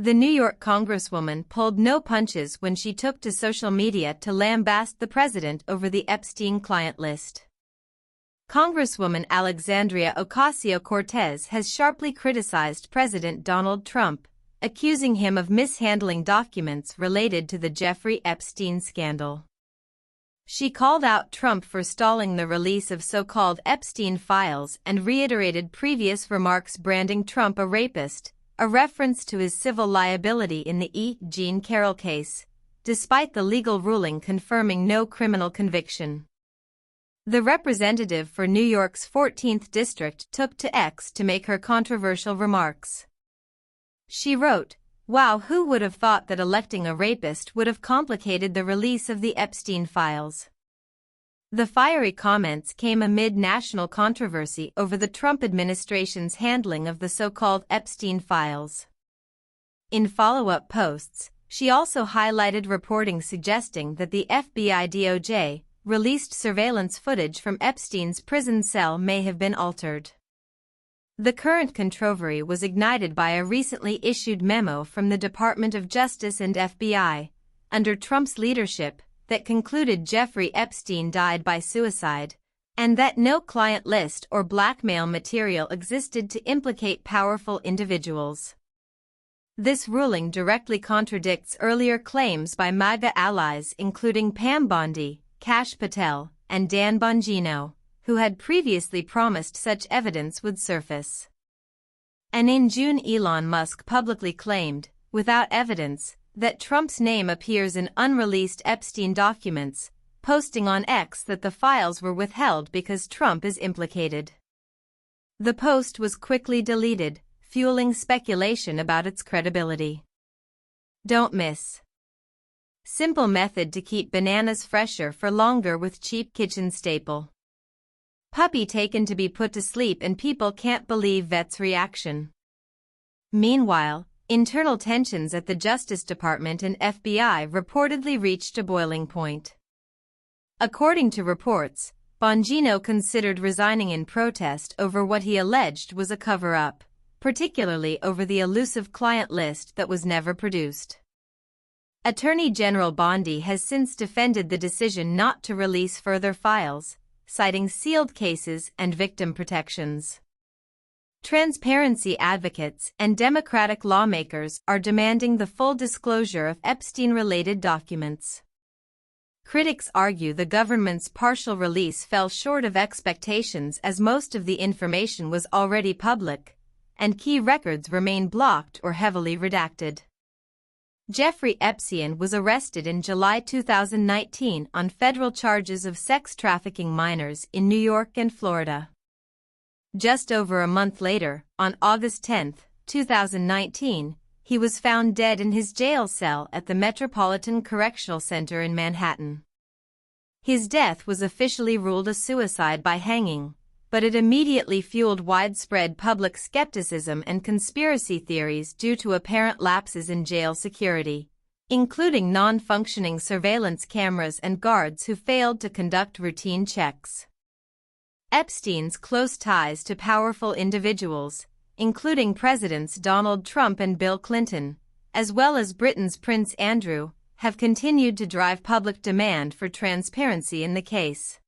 The New York Congresswoman pulled no punches when she took to social media to lambaste the president over the Epstein client list. Congresswoman Alexandria Ocasio-Cortez has sharply criticized President Donald Trump, accusing him of mishandling documents related to the Jeffrey Epstein scandal. She called out Trump for stalling the release of so-called Epstein files and reiterated previous remarks branding Trump a rapist, a reference to his civil liability in the E. Jean Carroll case, despite the legal ruling confirming no criminal conviction. The representative for New York's 14th District took to X to make her controversial remarks. She wrote, "Wow, who would have thought that electing a rapist would have complicated the release of the Epstein files?" The fiery comments came amid national controversy over the Trump administration's handling of the so-called Epstein files. In follow-up posts, she also highlighted reporting suggesting that the FBI DOJ released surveillance footage from Epstein's prison cell may have been altered. The current controversy was ignited by a recently issued memo from the Department of Justice and FBI, under Trump's leadership, that concluded Jeffrey Epstein died by suicide, and that no client list or blackmail material existed to implicate powerful individuals. This ruling directly contradicts earlier claims by MAGA allies including Pam Bondi, Kash Patel, and Dan Bongino, who had previously promised such evidence would surface. And in June, Elon Musk publicly claimed, without evidence, that Trump's name appears in unreleased Epstein documents, posting on X that the files were withheld because Trump is implicated. The post was quickly deleted, fueling speculation about its credibility. Don't miss. Simple method to keep bananas fresher for longer with cheap kitchen staple. Puppy taken to be put to sleep and people can't believe vet's reaction. Meanwhile, internal tensions at the Justice Department and FBI reportedly reached a boiling point. According to reports, Bongino considered resigning in protest over what he alleged was a cover-up, particularly over the elusive client list that was never produced. Attorney General Bondi has since defended the decision not to release further files, citing sealed cases and victim protections. Transparency advocates and Democratic lawmakers are demanding the full disclosure of Epstein-related documents. Critics argue the government's partial release fell short of expectations as most of the information was already public, and key records remain blocked or heavily redacted. Jeffrey Epstein was arrested in July 2019 on federal charges of sex trafficking minors in New York and Florida. Just over a month later, on August 10, 2019, he was found dead in his jail cell at the Metropolitan Correctional Center in Manhattan. His death was officially ruled a suicide by hanging, but it immediately fueled widespread public skepticism and conspiracy theories due to apparent lapses in jail security, including non-functioning surveillance cameras and guards who failed to conduct routine checks. Epstein's close ties to powerful individuals, including Presidents Donald Trump and Bill Clinton, as well as Britain's Prince Andrew, have continued to drive public demand for transparency in the case.